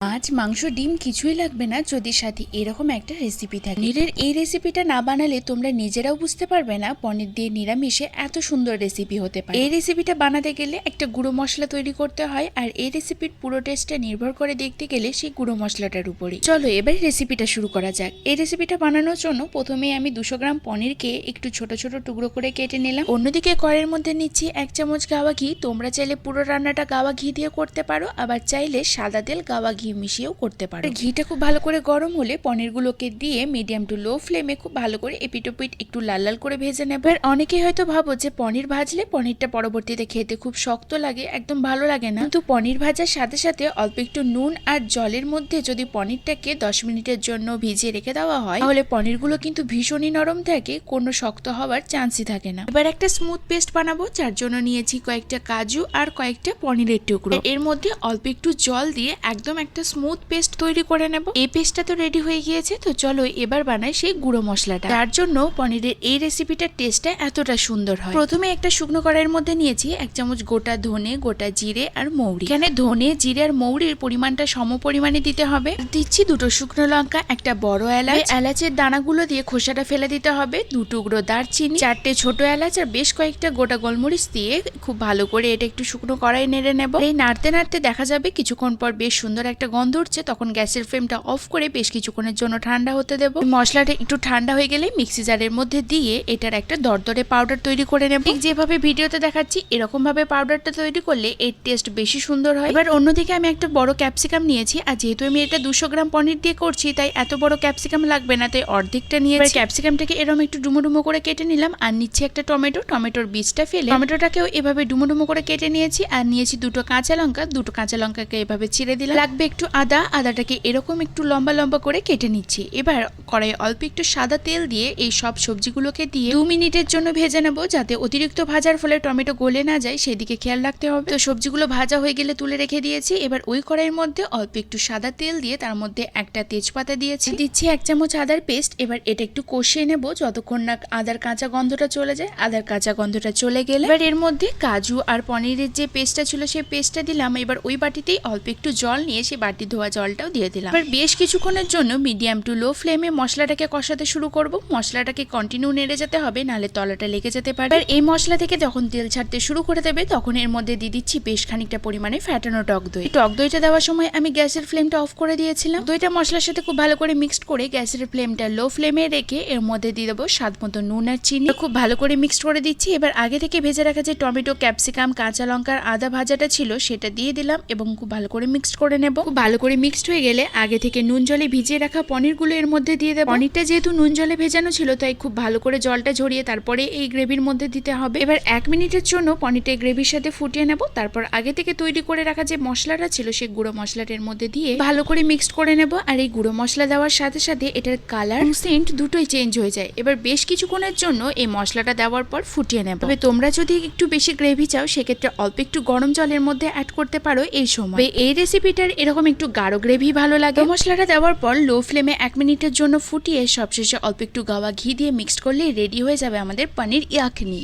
মাছ মাংস ডিম কিছুই লাগবে না যদি সাথে এরকম একটা রেসিপি থাকে। পনিরের এই রেসিপিটা না বানালে তোমরা নিজেরাও বুঝতে পারবে না পনির দিয়ে নিরামিষে এত সুন্দর রেসিপি হতে পারে। এই রেসিপিটা বানাতে গেলে একটা গুঁড়ো মশলা তৈরি করতে হয়, আর এই রেসিপির পুরো টেস্টটা নির্ভর করে দেখতে গেলে সেই গুঁড়ো মশলাটার উপরে। চলো এবার রেসিপিটা শুরু করা যাক। এই রেসিপিটা বানানোর জন্য প্রথমে আমি 200 গ্রাম পনিরকে একটু ছোট ছোট টুকরো করে কেটে নিলাম। অন্যদিকে কড়াইয়ের মধ্যে নিচ্ছি 1 চামচ গাওয়া ঘি। তোমরা চাইলে পুরো রান্নাটা গাওয়া ঘি দিয়ে করতে পারো, আবার চাইলে সাদা তেল গাওয়া ঘি মিশিয়েও করতে পারো। ঘিটা খুব ভালো করে গরম হলে পনিরগুলোকে দিয়ে মিডিয়াম টু লো ফ্লেমে খুব ভালো করে এপিটোপিট একটু লাল লাল করে ভেজে নেবে। আর অনেকেই হয়তো ভাবো যে পনির ভাজলে পনিরটা পরবর্তীতে খেতে খুব শক্ত লাগে, একদম ভালো লাগে না। কিন্তু পনির ভাজার সাথে সাথে অল্প একটু নুন আর জলের মধ্যে যদি পনিরটাকে 10 মিনিটের জন্য ভিজিয়ে রেখে দেওয়া হয় তাহলে পনিরগুলো কিন্তু ভীষণই নরম থাকে, কোনো শক্ত হওয়ার চান্সই থাকে না। এবার একটা স্মুথ পেস্ট বানাবো, যার জন্য নিয়েছি কয়েকটা কাজু আর কয়েকটা পনিরের টুকরো। এর মধ্যে অল্প একটু জল দিয়ে একদম একটা স্মুথ পেস্ট তৈরি করে নেব। এই পেস্টটা তো রেডি হয়ে গিয়েছে, তো চলো এবার বানাই সেই গুঁড়ো মশলাটা। তার জন্য পনিরের এই রেসিপিটার টেস্টটা এতটা সুন্দর হয়। প্রথমে একটা শুকনো কড়াইয়ের মধ্যে নিয়েছি 1 চামচ গোটা ধনে, গোটা জিরে আর মৌরি। এখানে ধনে, জিরে আর মৌরির পরিমাণটা সম পরিমাণে দিতে হবে। দিচ্ছি 2টো শুকনো লঙ্কা, একটা বড় এলাচ। এলাচের দানাগুলো দিয়ে খোসাটা ফেলে দিতে হবে। 2 টুকরো দারচিনি, 4টে ছোট এলাচ আর বেশ কয়েকটা গোটা গোলমরিচ দিয়ে খুব ভালো করে এটা একটু শুকনো কড়াই নেড়ে নেব। এই নাড়তে নাড়তে দেখা যাবে কিছুক্ষণ পর বেশ সুন্দর একটা গন্ধ উঠছে, তখন গ্যাসের ফ্লেমটা অফ করে বেশ কিছুক্ষণের জন্য ঠান্ডা হতে দেব। মশলাটা একটু ঠান্ডা হয়ে গেলে মিক্সি জারের মধ্যে দিয়ে এটার একটা দরদরে পাউডার তৈরি করে নেব। ঠিক যেভাবে ভিডিওতে দেখাচ্ছি এরকম ভাবে পাউডারটা তৈরি করলে এর টেস্ট বেশি সুন্দর হয়। এবার অন্যদিকে আমি একটা বড় ক্যাপসিকাম নিয়েছি, আর যেহেতু আমি এটা 200 গ্রাম পনির দিয়ে করছি তাই এত বড় ক্যাপসিকাম লাগবে না, তাই অর্ধেকটা নিয়েছি। ক্যাপসিকামটাকে এরকম একটু ডুমো ডুমো করে কেটে নিলাম। আর নিচ্ছি একটা টমেটো, টমেটোর বীজটা ফেলে টমেটোটাকেও এভাবে ডুমো ডুমো করে কেটে নিয়েছি। আর নিয়েছি 2টো কাঁচা লঙ্কা, 2টো কাঁচা লঙ্কাকে এভাবে ছিঁড়ে দিলাম। লাগবে একটু আদা, আদাটাকে এরকম একটু লম্বা লম্বা করে কেটে নিচ্ছি। এবার কড়াইয়ে অল্প একটু সাদা তেল দিয়ে এই সব সবজিগুলোকে দিয়ে 2 মিনিটের জন্য ভেজে নেব, যাতে অতিরিক্ত ভাজার ফলে টমেটো গলে না যায় সেদিকে খেয়াল রাখতে হবে। তো সবজিগুলো ভাজা হয়ে গেলে তুলে রেখে দিয়েছি। এবার ওই কড়াইয়ের মধ্যে অল্প একটু সাদা তেল দিয়ে তার মধ্যে একটা তেজপাতা দিয়েছি, দিচ্ছি 1 চামচ আদার পেস্ট। এবার এটা একটু কষিয়ে নেব যতক্ষণ না আদার কাঁচা গন্ধটা চলে যায়। আদার কাঁচা গন্ধটা চলে গেলে এবার এর মধ্যে কাজু আর পনিরের যে পেস্টটা ছিল সেই পেস্টটা দিলাম। এবার ওই বাটিতেই অল্প একটু জল নিয়ে সেই বাটি ধোয়া জলটাও দিয়ে দিলাম। এবার বেশ কিছুক্ষণের জন্য মিডিয়াম টু লো ফ্লেমে মশলাটাকে কষাতে শুরু করব। মশলাটাকে কন্টিনিউ নেড়ে যেতে হবে, নাহলে তলাটা লেগে যেতে পারে। আর এই মশলা থেকে যখন তেল ছাড়তে শুরু করে দেবে তখন এর মধ্যে দিয়ে দিচ্ছি বেশ খানিকটা পরিমাণে ফ্যাটানো টক দই। টক দইটা দেওয়ার সময় আমি গ্যাসের ফ্লেমটা অফ করে দিয়েছিলাম। দইটা মশলার সাথে খুব ভালো করে মিক্সড করে গ্যাসের ফ্লেমটা লো ফ্লেমে রেখে এর মধ্যে দিয়ে দেবো স্বাদ মতো নুন আর চিনি। খুব ভালো করে মিক্সড করে দিচ্ছি। এবার আগে থেকে ভেজে রাখা যে টমেটো, ক্যাপসিকাম, কাঁচা লঙ্কার আদা ভাজাটা ছিল সেটা দিয়ে দিলাম এবং খুব ভালো করে মিক্সড করে নেব। খুব ভালো করে মিক্সড হয়ে গেলে আগে থেকে নুন জলে ভিজিয়ে রাখা পনিরগুলো এর মধ্যে দিয়ে দেব। পনিরটা যেহেতু নুন জলে ভেজানো ছিল তাই খুব ভালো করে জলটা ঝরিয়ে তারপরে এই গ্রেভির মধ্যে দিতে হবে। এবার 1 মিনিটের জন্য পনিরটা গ্রেভির সাথে ফুটিয়ে নেব। তারপর আগে থেকে তৈরি করে রাখা যে মশলাটা ছিল সেই গুঁড়ো মশলাটার মধ্যে দিয়ে ভালো করে মিক্সড করে নেব। আর এই গুঁড়ো মশলা দেওয়ার সাথে সাথে এটার কালার, সেন্ট দুটোই চেঞ্জ হয়ে যায়। এবার বেশ কিছুক্ষণের জন্য এই মশলাটা দেওয়ার পর ফুটিয়ে নেব। তবে তোমরা যদি একটু বেশি গ্রেভি চাও সেক্ষেত্রে অল্প একটু গরম জলের মধ্যে অ্যাড করতে পারো এই সময়। এই রেসিপিটার এরকম একটু গাঢ় গ্রেভি ভালো লাগে। মশলাটা দেওয়ার পর লো ফ্লেমে 1 মিনিটের জন্য ফুটিয়ে সবশেষে অল্প একটু গাওয়া ঘি দিয়ে মিক্সড করলে রেডি হয়ে যাবে আমাদের পনির ইয়াখনি।